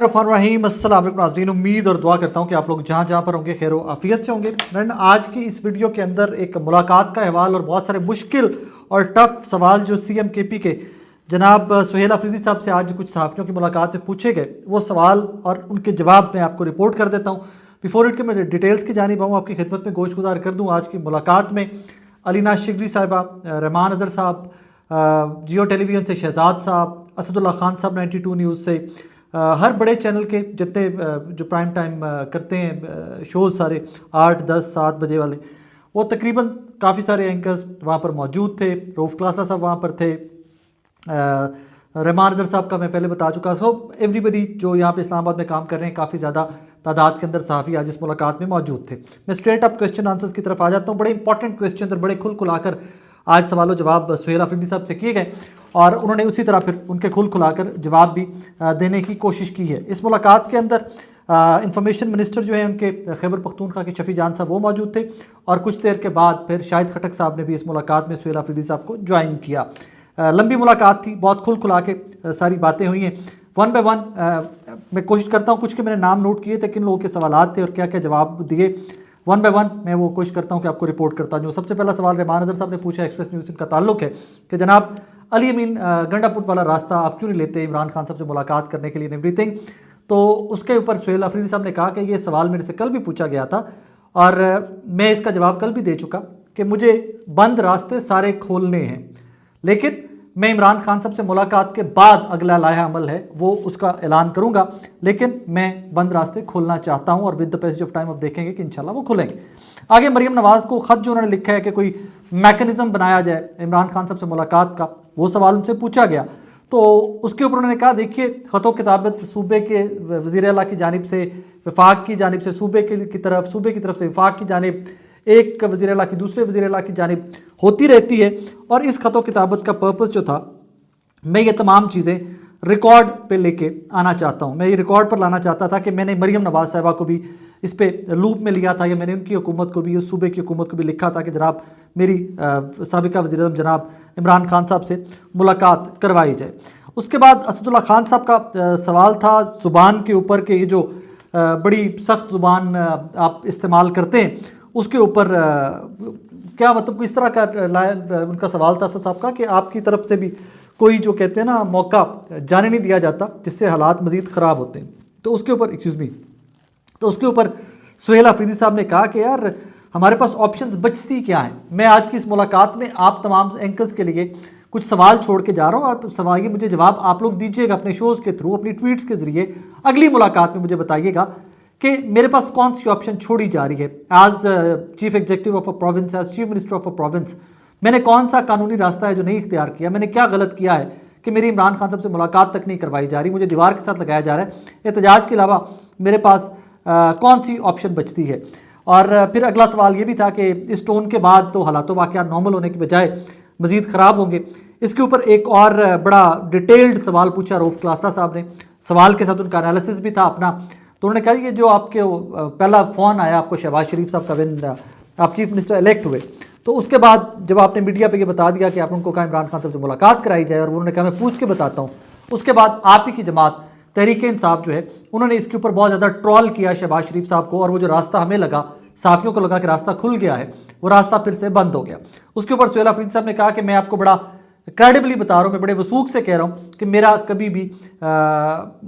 रहीम अस्सलाम वालेकुम नाज़रीन, उम्मीद और दुआ करता हूँ कि आप लोग जहाँ जहाँ पर होंगे खैर आफियत से होंगे। फ्रेंड, आज की इस वीडियो के अंदर एक मुलाकात का अहवाल और बहुत सारे मुश्किल और टफ सवाल जो CM-KP के जनाब सुहेल अफरीदी साहब से आज कुछ सहाफ़ियों की मुलाकात में पूछे गए, वो सवाल और उनके जवाब मैं आपको रिपोर्ट कर देता हूँ। बिफोर इट के मैं डिटेल्स की जानिब आऊँ, आपकी खिदमत में गोश गुजार कर दूँ। आज की मुलाकात में अलीना शिगरी साहिबा, रहमान अज़हर साहब, जियो टेलीविज़न से शहजाद साहब, असदुल्ला खान साहब 92 न्यूज़ से, हर बड़े चैनल के जितने जो प्राइम टाइम करते हैं शोज़ सारे 8, 10, 7 बजे वाले, वो तकरीबन काफ़ी सारे एंकर्स वहाँ पर मौजूद थे। रऊफ़ क्लासरा साहब वहाँ पर थे, रहमान अज़हर साहब का मैं पहले बता चुका। सो एवरीबडी जो यहाँ पे इस्लामाबाद में काम कर रहे हैं, काफ़ी ज़्यादा तादाद के अंदर सहाफ़ी आज इस मुलाकात में मौजूद थे। मैं स्ट्रेट अप क्वेश्चन आंसर्स की तरफ आ जाता हूँ। बड़े इंपॉर्टेंट क्वेश्चन और बड़े खुल खुलाकर आज सवालों जवाब सुहेल अफरीदी साहब से किए गए और उन्होंने उसी तरह फिर उनके खुल खुलाकर जवाब भी देने की कोशिश की है। इस मुलाकात के अंदर इंफॉर्मेशन मिनिस्टर जो है उनके खैबर पख्तूनख्वा के शफी जान साहब वो मौजूद थे और कुछ देर के बाद फिर शाहिद खटक साहब ने भी इस मुलाकात में सुहेल अफरीदी साहब को ज्वाइन किया। लंबी मुलाकात थी, बहुत खुल खुला के सारी बातें हुई हैं। वन बाय वन मैं कोशिश करता हूँ, कुछ के मैंने नाम नोट किए थे, किन लोगों के सवालात थे और क्या क्या जवाब दिए। वन बाय वन मैं वो कोशिश करता हूँ कि आपको रिपोर्ट करता हूँ। सबसे पहला सवाल रहमान अज़हर साहब ने पूछा, एक्सप्रेस न्यूज़ का ताल्लुक है कि जनाब अली अमीन गंडापुट वाला रास्ता आप क्यों नहीं लेते इमरान खान साहब से मुलाकात करने के लिए एवरीथिंग। तो उसके ऊपर सुहेल अफरीदी साहब ने कहा कि ये सवाल मेरे से कल भी पूछा गया था और मैं इसका जवाब कल भी दे चुका कि मुझे बंद रास्ते सारे खोलने हैं, लेकिन मैं इमरान खान साहब से मुलाकात के बाद अगला लाया अमल है वो उसका ऐलान करूंगा, लेकिन मैं बंद रास्ते खोलना चाहता हूं और with the passage of time अब देखेंगे कि इंशाल्लाह वो खुलेंगे। आगे मरीम नवाज़ को ख़त जो उन्होंने लिखा है कि कोई मैकेनिज़्म बनाया जाए इमरान खान साहब से मुलाकात का, वो सवाल उनसे पूछा गया। तो उसके ऊपर उन्होंने कहा, देखिए ख़तों किताबत सूबे के वज़ीर आला की जानिब से, वफाक की जानिब से सूबे की तरफ से वफाक की जानिब, एक वज़ीर आला की दूसरे वज़ीर आला की जानिब होती रहती है और इस ख़तो किताबत का पर्पस जो था, मैं ये तमाम चीज़ें रिकॉर्ड पे लेके आना चाहता हूँ। मैं ये रिकॉर्ड पर लाना चाहता था कि मैंने मरीम नवाज़ साहिबा को भी इस पे लूप में लिया था, या मैंने उनकी हुकूमत को भी, उस सूबे की हुकूमत को भी लिखा था कि जनाब मेरी साबिका वज़ीर-ए-आज़म जनाब इमरान खान साहब से मुलाकात करवाई जाए। उसके बाद असदुल्ला खान साहब का सवाल था ज़ुबान के ऊपर कि ये जो बड़ी सख्त ज़ुबान आप इस्तेमाल करते हैं उसके ऊपर क्या मतलब किस तरह का उनका सवाल था साहब का कि आपकी तरफ से भी कोई जो कहते हैं ना मौका जाने नहीं दिया जाता जिससे हालात मज़ीद ख़राब होते हैं। तो उसके ऊपर सुहेल अफरीदी साहब ने कहा कि यार हमारे पास ऑप्शंस बचती क्या हैं। मैं आज की इस मुलाकात में आप तमाम एंकर्स के लिए कुछ सवाल छोड़ के जा रहा हूँ और सवाल ये मुझे जवाब आप लोग दीजिएगा अपने शोज़ के थ्रू, अपनी ट्वीट्स के ज़रिए। अगली मुलाकात में मुझे बताइएगा कि मेरे पास कौन सी ऑप्शन छोड़ी जा रही है। As chief executive of a province, as chief minister of a province, मैंने कौन सा कानूनी रास्ता है जो नहीं इख्तियार किया, मैंने क्या गलत किया है कि मेरी इमरान खान साहब से मुलाकात तक नहीं करवाई जा रही, मुझे दीवार के साथ लगाया जा रहा है। एहतजाज के अलावा मेरे पास कौन सी ऑप्शन बचती है। और फिर अगला सवाल ये भी था कि इस टोन के बाद तो हालात वाक़यात नॉर्मल होने की बजाय मज़ीद ख़राब होंगे। इसके ऊपर एक और बड़ा डिटेल्ड सवाल पूछा रऊफ़ क्लासरा साहब ने, सवाल के साथ उनका एनालिसिस भी था अपना। तो उन्होंने कहा कि जो आपके पहला फ़ोन आया आपको शहबाज शरीफ साहब का व्हेन आप चीफ मिनिस्टर इलेक्ट हुए, तो उसके बाद जब आपने मीडिया पे ये बता दिया कि आप उनको कहा इमरान खान साहब से मुलाकात कराई जाए और उन्होंने कहा मैं पूछ के बताता हूँ, उसके बाद आप ही की जमात तहरीक इंसाफ जो है उन्होंने इसके ऊपर बहुत ज़्यादा ट्रॉल किया शहबाज शरीफ साहब को, और वो जो रास्ता हमें लगा, साफियों को लगा कि रास्ता खुल गया है, वो रास्ता फिर से बंद हो गया। उसके ऊपर सुहेल अफरीदी साहब ने कहा कि मैं आपको बड़ा क्रेडिबली बता रहा हूँ, मैं बड़े वसूख से कह रहा हूँ कि मेरा कभी भी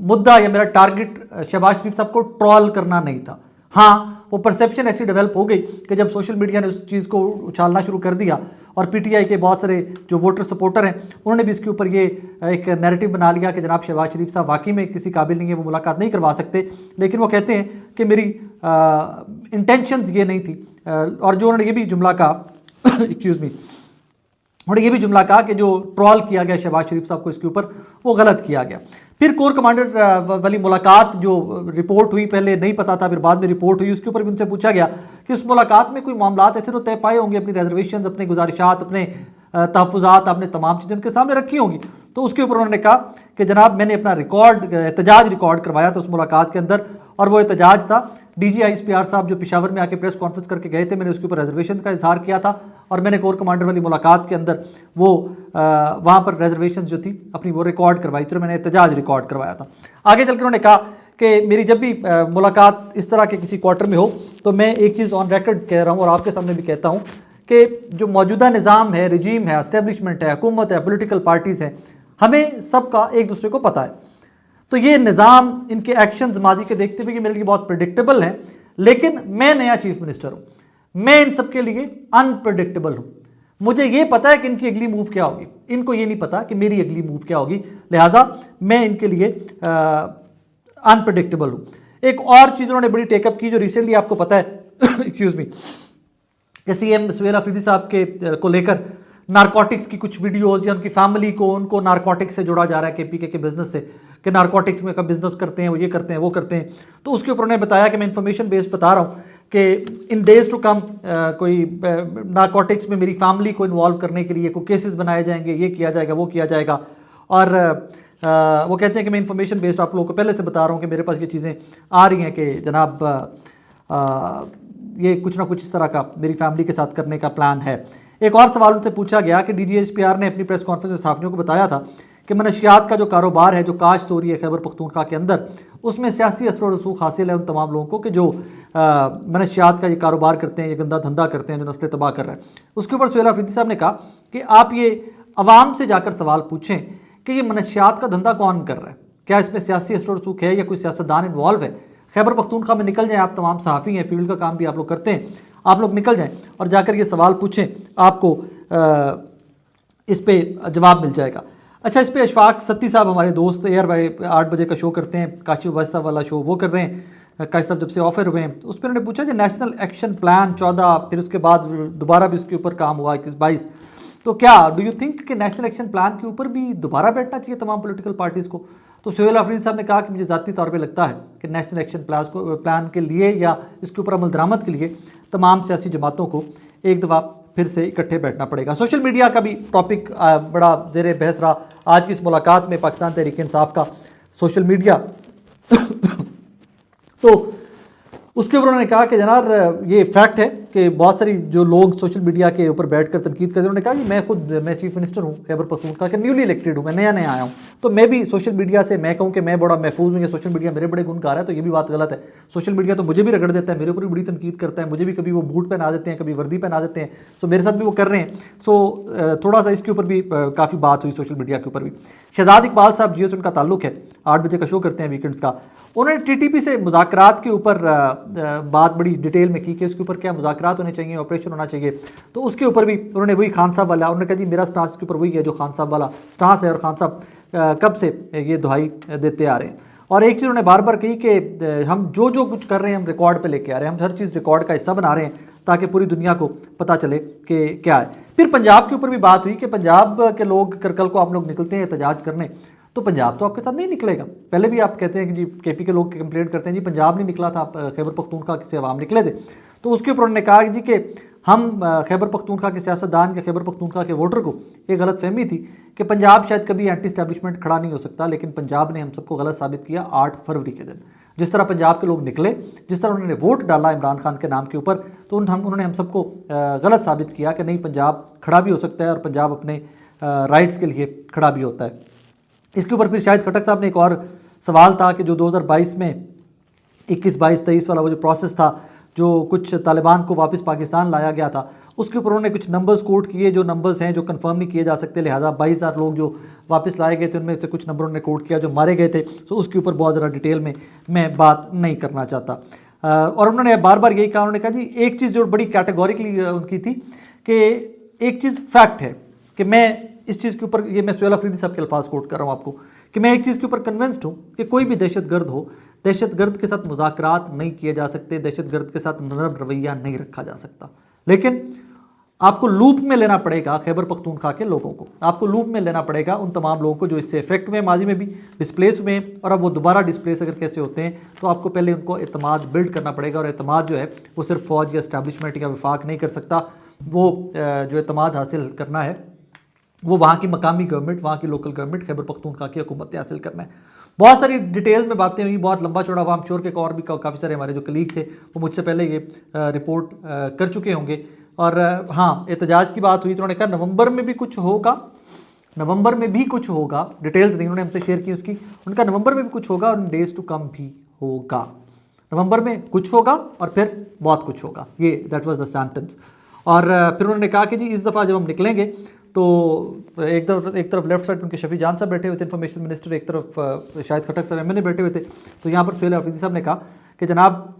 मुद्दा या मेरा टारगेट शहबाज शरीफ साहब को ट्रॉल करना नहीं था। हाँ, वो परसेप्शन ऐसी डेवलप हो गई कि जब सोशल मीडिया ने उस चीज़ को उछालना शुरू कर दिया और PTI के बहुत सारे जो वोटर सपोर्टर हैं उन्होंने भी इसके ऊपर ये एक नैरेटिव बना लिया कि जनाब शहबाज शरीफ साहब वाकई में किसी काबिल नहीं है, वो मुलाकात नहीं करवा सकते। लेकिन वो कहते हैं कि मेरी इंटेंशंस ये नहीं थी। और जो उन्होंने ये भी जुमला कहा एक्सक्यूज़ मी, उन्होंने ये भी जुमला कहा कि जो ट्रॉल किया गया शहबाज शरीफ साहब को इसके ऊपर, वो गलत किया गया। फिर कोर कमांडर वाली मुलाकात जो रिपोर्ट हुई, पहले नहीं पता था फिर बाद में रिपोर्ट हुई, उसके ऊपर भी उनसे पूछा गया कि उस मुलाकात में कोई मामलात ऐसे तो तय पाए होंगे, अपनी रिजर्वेशन, अपने गुजारिशात, अपने तहफ़्फ़ुज़ात आपने तमाम चीज़ें उनके सामने रखी होंगी। तो उसके ऊपर उन्होंने कहा कि जनाब मैंने अपना एहतजाज रिकॉर्ड करवाया था उस मुलाकात के अंदर, और वो एहतजाज था DG ISPR साहब जो पेशावर में आके प्रेस कॉन्फ्रेंस करके गए थे, मैंने उसके ऊपर रिजर्वेशन का इजहार किया था और मैंने कोर कमांडर वाली मुलाकात के अंदर वो वहाँ पर रिजर्वेशन जो थी अपनी वो रिकॉर्ड करवाई थी, तो मैंने एहतजाज रिकॉर्ड करवाया था। आगे चल के उन्होंने कहा कि मेरी जब भी मुलाकात इस तरह के किसी क्वार्टर में हो तो मैं एक चीज़ ऑन रिकॉर्ड कह रहा हूँ और आपके सामने भी कहता हूँ कि जो मौजूदा निज़ाम है, रजीम है, एस्टेब्लिशमेंट है, हुकूमत है, पॉलिटिकल पार्टीज़ हैं, हमें सबका एक दूसरे को पता है। तो ये निज़ाम, इनके एक्शंस माजी के देखते हुए कि मेरे लिए बहुत प्रिडिक्टेबल हैं, लेकिन मैं नया चीफ मिनिस्टर हूँ, मैं इन सबके लिए अनप्रिडिक्टेबल हूँ। मुझे ये पता है कि इनकी अगली मूव क्या होगी, इनको ये नहीं पता कि मेरी अगली मूव क्या होगी, लिहाजा मैं इनके लिए अनप्रिडिक्टेबल हूँ। एक और चीज़ उन्होंने बड़ी टेकअप की जो रिसेंटली आपको पता है एक्सक्यूज मी, कि सीएम सुहेल अफरीदी साहब के को लेकर नारकोटिक्स की कुछ वीडियोस या उनकी फैमिली को, उनको नारकोटिक्स से जोड़ा जा रहा है केपीके के बिजनेस से, कि नारकोटिक्स में का बिजनेस करते हैं, वो ये करते हैं, वो करते हैं। तो उसके ऊपर उन्होंने बताया कि मैं इन्फॉर्मेशन बेस्ड बता रहा हूँ कि इन डेज टू कम कोई नारकोटिक्स में मेरी फैमिली को इन्वॉल्व करने के लिए कोई केसेस बनाए जाएंगे, ये किया जाएगा, वो किया जाएगा। और वो कहते हैं कि मैं इन्फॉर्मेशन बेस्ड आप लोगों को पहले से बता रहा हूँ कि मेरे पास ये चीज़ें आ रही हैं कि जनाब ये कुछ ना कुछ इस तरह का मेरी फैमिली के साथ करने का प्लान है। एक और सवाल उनसे पूछा गया कि डीजीएसपीआर ने अपनी प्रेस कॉन्फ्रेंस में सहाफ़ियों को बताया था कि मनशियात का जो कारोबार है, जो काश्त हो रही है खैबर पख्तूनख्वा के अंदर, उसमें सियासी असर व रसूख हासिल है उन तमाम लोगों को कि जो मनशियात का ये कारोबार करते हैं, ये गंदा धंधा करते हैं, जो नस्लें तबाह कर रहे हैं। उसके ऊपर सुहेल अफरीदी साहब ने कहा कि आप ये अवाम से जाकर सवाल पूछें कि ये मनशियात का धंधा कौन कर रहा है, क्या इसमें सियासी असर रसूख है या कोई सियासतदान इन्वॉल्व है। खैबर पख्तूनख्वा में निकल जाएं, आप तमाम सहाफ़ी हैं, फील्ड का काम भी आप लोग करते हैं, आप लोग निकल जाएं और जाकर ये सवाल पूछें, आपको इस पे जवाब मिल जाएगा। अच्छा, इस पे अशफाक सत्ती साहब हमारे दोस्त एयर वाई 8 बजे का शो करते हैं, काशिफ वैसा वाला शो वो कर रहे हैं। काशिफ साहब जब से ऑफर हुए हैं, उस पर उन्होंने पूछा कि नेशनल एक्शन प्लान 14, फिर उसके बाद दोबारा भी उसके ऊपर काम हुआ 21-22, तो क्या डू यू थिंक कि नेशनल एक्शन प्लान के ऊपर भी दोबारा बैठना चाहिए तमाम पॉलिटिकल पार्टीज़ को। तो सुहेल अफरीदी साहब ने कहा कि मुझे ज़ाती तौर पे लगता है कि नेशनल एक्शन प्लान के लिए या इसके ऊपर अमल दरामद के लिए तमाम सियासी जमातों को एक दफ़ा फिर से इकट्ठे बैठना पड़ेगा। सोशल मीडिया का भी टॉपिक बड़ा ज़ेर बहस रहा आज की इस मुलाकात में, पाकिस्तान तहरीक इंसाफ का सोशल मीडिया तो उसके ऊपर उन्होंने कहा कि जनाब ये फैक्ट है कि बहुत सारी जो लोग सोशल मीडिया के ऊपर बैठकर तनकीद करते हैं, उन्होंने कहा कि मैं चीफ मिनिस्टर हूँ खैबर पख्तूनख्वा का, न्यूली इलेक्टेड हूँ, मैं नया आया हूँ, तो मैं भी सोशल मीडिया से मैं कहूँ कि मैं बड़ा महफूज हूँ या सोशल मीडिया मेरे बड़े गुणकार है, तो ये भी बात गलत है। सोशल मीडिया तो मुझे भी रगड़ देता है, मेरे ऊपर भी बड़ी तनकीद करता है, मुझे भी कभी वो बूट पहना देते हैं, कभी वर्दी पहना देते हैं, सो मेरे साथ भी वो कर रहे हैं। सो थोड़ा सा इसके ऊपर भी काफ़ी बात हुई सोशल मीडिया के ऊपर भी। शहजाद इकबाल साहब जियो से उनका ताल्लुक है, 8 बजे का शो करते हैं वीकेंड्स का, उन्होंने टीटीपी से मुज़ाकरात के ऊपर बात बड़ी डिटेल में की कि इसके ऊपर क्या मुज़ाकरात होने चाहिए, ऑपरेशन होना चाहिए। तो उसके ऊपर भी उन्होंने वही खान साहब वाला, उन्होंने कहा जी मेरा स्टांस के ऊपर वही है जो खान साहब वाला स्टांस है, और खान साहब कब से ये दुहाई देते आ रहे हैं। और एक चीज़ उन्होंने बार बार कही कि हम जो कुछ कर रहे हैं हम रिकॉर्ड पे लेके आ रहे हैं, हम हर चीज़ रिकॉर्ड का हिस्सा बना रहे हैं ताकि पूरी दुनिया को पता चले कि क्या है। फिर पंजाब के ऊपर भी बात हुई कि पंजाब के लोग कल को आप लोग निकलते हैं एहतजाज करने, तो पंजाब तो आपके साथ नहीं निकलेगा। पहले भी आप कहते हैं कि जी केपी के लोग कंप्लेंट करते हैं जी पंजाब नहीं निकला था, खैबर पख्तूनख्वा से अवाम निकले थे। तो उसके ऊपर उन्होंने कहा जी कि हम खैबर पख्तूनख्वा के सियासतदान के, खैबर पख्तूनख्वा के वोटर को ये गलत फहमी थी कि पंजाब शायद कभी एंटी स्टैब्लिशमेंट खड़ा नहीं हो सकता, लेकिन पंजाब ने हम सबको गलत साबित किया 8 फरवरी के दिन। जिस तरह पंजाब के लोग निकले, जिस तरह उन्होंने वोट डाला इमरान खान के नाम के ऊपर, तो उन्होंने हम सबको गलत साबित किया कि नहीं पंजाब खड़ा भी हो सकता है और पंजाब अपने राइट्स के लिए खड़ा भी होता है। इसके ऊपर फिर शायद खटक साहब ने एक और सवाल था कि जो 2022 में 21, 22, 23 वाला वो जो प्रोसेस था, जो कुछ तालिबान को वापस पाकिस्तान लाया गया था, उसके ऊपर उन्होंने कुछ नंबर्स कोट किए, जो नंबर्स हैं जो कंफर्म नहीं किए जा सकते, लिहाजा 22,000 लोग जो वापस लाए गए थे उनमें से कुछ नंबर उन्होंने कोट किया जो मारे गए थे। तो उसके ऊपर बहुत ज़्यादा डिटेल में मैं बात नहीं करना चाहता। और उन्होंने बार बार यही कहा, उन्होंने कहा जी एक चीज़ जो बड़ी कैटेगोरिकली उनकी थी कि एक चीज़ फैक्ट है कि मैं इस चीज़ के ऊपर, ये मैं सुहेल अफरीदी साहब के अल्फाज कोट कर रहा हूँ आपको, कि मैं एक चीज़ के ऊपर कन्विंस्ड हूँ कि कोई भी दहशतगर्द हो, दहशतगर्द के साथ मुज़ाकरात नहीं किए जा सकते, दहशतगर्द के साथ नरम रवैया नहीं रखा जा सकता, लेकिन आपको लूप में लेना पड़ेगा खैबर पख्तूनख्वा के लोगों को, आपको लूप में लेना पड़ेगा उन तमाम लोगों को जो इससे इफेक्ट हुए, माजी में भी डिस्प्लेस हुए हैं, और अब वो दोबारा डिस्प्लेस अगर कैसे होते हैं तो आपको पहले उनको एतमाद बिल्ड करना पड़ेगा। और एतमाद जो है वो सिर्फ फ़ौज या इस्टेब्लिशमेंट या वफाक नहीं कर सकता, वो जो एतमाद हासिल करना है वो वहाँ की मकामी गवर्नमेंट, वहाँ की लोकल गवर्नमेंट, खैबर पख्तूनख्वा की हुकूमत हासिल करना है। बहुत सारी डिटेल्स में बातें हुई, बहुत लंबा चौड़ा हुआ। हम श्योर के और भी काफ़ी सारे हमारे जो कलीग थे वो मुझसे पहले ये रिपोर्ट कर चुके होंगे। और हाँ, एहतजाज की बात हुई तो उन्होंने कहा नवंबर में भी कुछ होगा, नवंबर में भी कुछ होगा, डिटेल्स नहीं उन्होंने हमसे शेयर की उसकी, उनका नवंबर में भी कुछ होगा और डेज टू कम भी होगा। नवंबर में कुछ होगा और फिर बहुत कुछ होगा, ये दैट वाज द सेंटेंस। और फिर उन्होंने कहा कि जी इस दफ़ा जब हम निकलेंगे तो एक तरफ लेफ्ट साइड उनके शफी जान साहब बैठे हुए थे इंफॉर्मेशन मिनिस्टर, एक तरफ शाहिद खट्टर साहब एमएनए बैठे हुए थे। तो यहाँ पर सुहेल अफरीदी साहब ने कहा कि जनाब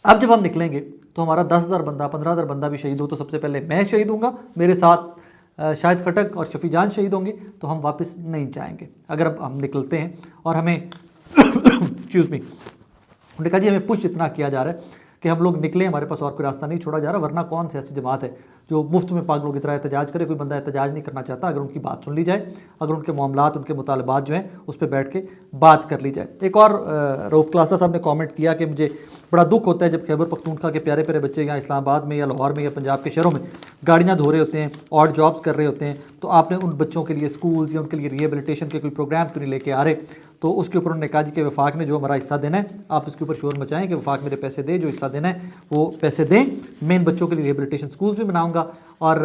अब जब हम निकलेंगे तो हमारा 10,000 बंदा 15,000 बंदा भी शहीद हो तो सबसे पहले मैं शहीद होऊंगा, मेरे साथ शाहिद खटक और शफी जान शहीद होंगे, तो हम वापस नहीं जाएंगे अगर अब हम निकलते हैं। और हमें एक्सक्यूज़ मी, उन्होंने कहा जी हमें पुश इतना किया जा रहा है कि हम लोग निकले, हमारे पास और कोई रास्ता नहीं छोड़ा जा रहा, वरना कौन सी ऐसी जमात है जो मुफ्त में पागलों की तरह एहतजाज करे। कोई बंदा एहतजाज नहीं करना चाहता, अगर उनकी बात सुन ली जाए, अगर उनके मामलात उनके मुतालबात जो हैं उस पर बैठ के बात कर ली जाए। एक और रऊफ़ क्लासा साहब ने कमेंट किया कि मुझे बड़ा दुख होता है जब खैबर पख्तूनख्वा के प्यारे प्यारे बच्चे यहाँ इस्लामाबाद में या लाहौर में या पंजाब के शहरों में गाड़ियाँ धो रहे होते हैं, ऑड जॉब्स कर रहे होते हैं, तो आपने उन बच्चों के लिए स्कूल्स या उनके लिए रिहेबिलिटेशन के कोई प्रोग्राम क्यों नहीं लेके आ रहे। तो उसके ऊपर उन्होंने कहा जी कि वफाक ने जो हमारा हिस्सा देना है आप उसके ऊपर शोर मचाएं कि वफाक मेरे पैसे दे, जो हिस्सा देना है वो पैसे दें, मैं इन बच्चों के लिए रिहेबिलिटेशन स्कूल्स भी बनाऊंगा। और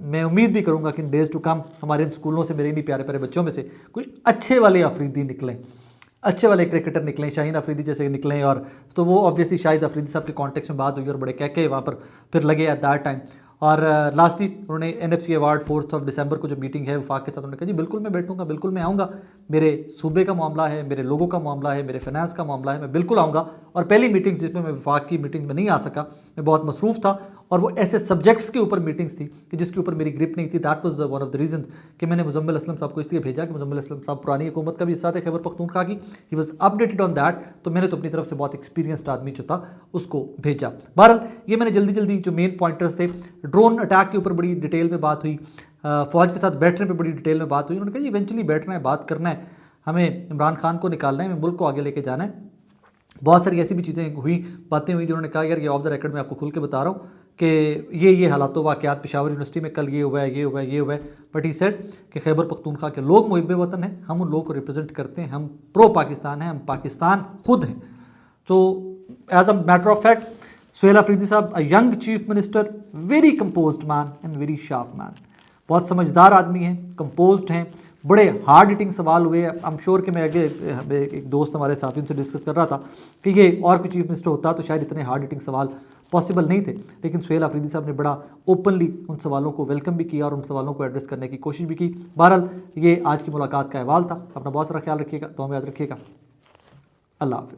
मैं उम्मीद भी करूंगा कि इन डेज़ टू कम हमारे इन स्कूलों से, मेरे इन्हीं प्यारे प्यारे बच्चों में से कोई अच्छे वाले अफरीदी निकलें, अच्छे वाले क्रिकेटर निकलें, शाहीन अफरीदी जैसे निकलें। और तो वो ऑब्वियसली शाहिद अफरीदी साहब के कॉन्टेक्स्ट में बात हुई और बड़े कहके वहाँ पर फिर लगे एट दैट टाइम। और लास्टली उन्होंने NFC अवार्ड 4 दिसंबर को जो मीटिंग है वफाक के साथ, उन्होंने कहा जी बिल्कुल मैं बैठूंगा, बिल्कुल मैं आऊँगा, मेरे सूबे का मामला है, मेरे लोगों का मामला है, मेरे फाइनेंस का मामला है, मैं बिल्कुल आऊँगा। और पहली मीटिंग जिसमें मैं वफाक की मीटिंग में नहीं आ सका, मैं बहुत मसरूफ़ था और वो ऐसे सब्जेक्ट्स के ऊपर मीटिंग्स थी कि जिसके ऊपर मेरी ग्रिप नहीं थी। That was one of the reason कि मैंने मुजम्मिल असलम साहब को इसलिए भेजा कि मुजम्मिल असलम साहब पुरानी हुकूमत का भी हिस्सा थे खैबर पख्तूनख्वा की, he was updated on that, तो मैंने तो अपनी तरफ से बहुत एक्सपीरियंस्ड आदमी जो था उसको भेजा। बहरहाल ये मैंने जल्दी जल्दी जो मेन पॉइंटर्स थे, ड्रोन अटैक के ऊपर बड़ी डिटेल में बात हुई, फ़ौज के साथ बैठने पर बड़ी डिटेल में बात हुई। उन्होंने कहा जी इवेंचुअली बैठना है, बात करना है, हमें इमरान खान को निकालना है, हमें मुल्क को आगे लेके जाना है। बहुत सारी ऐसी भी चीज़ें हुई, बातें हुई जिन्होंने कहा यार ये ऑफ द रिकॉर्ड मैं आपको खुल के बता रहा हूँ कि ये हालात वाक़यात पेशावर यूनिवर्सिटी में कल ये हुआ है, ये हुआ है, ये हुआ है। बट ही सेड कि खैबर पख्तूनख्वा के लोग मुहिब वतन हैं, हम उन लोगों को रिप्रेजेंट करते हैं, हम प्रो पाकिस्तान हैं, हम पाकिस्तान खुद हैं। तो as a matter of fact Sohail Afridi साहब a young chief minister, very composed man and very sharp man, बहुत समझदार आदमी हैं, कंपोज्ड हैं, बड़े हार्ड हिटिंग सवाल हुए। आई एम श्योर कि मैं आगे एक दोस्त हमारे साथी उनसे डिस्कस कर रहा था कि ये और कोई चीफ मिनिस्टर होता तो शायद इतने हार्ड हिटिंग सवाल पॉसिबल नहीं थे, लेकिन सुहेल अफरीदी साहब ने बड़ा ओपनली उन सवालों को वेलकम भी किया और उन सवालों को एड्रेस करने की कोशिश भी की। बहरहाल ये आज की मुलाकात का अहवाल था। अपना बहुत सारा ख्याल रखिएगा, दुआ में याद रखिएगा। अल्लाह हाफ़िज़।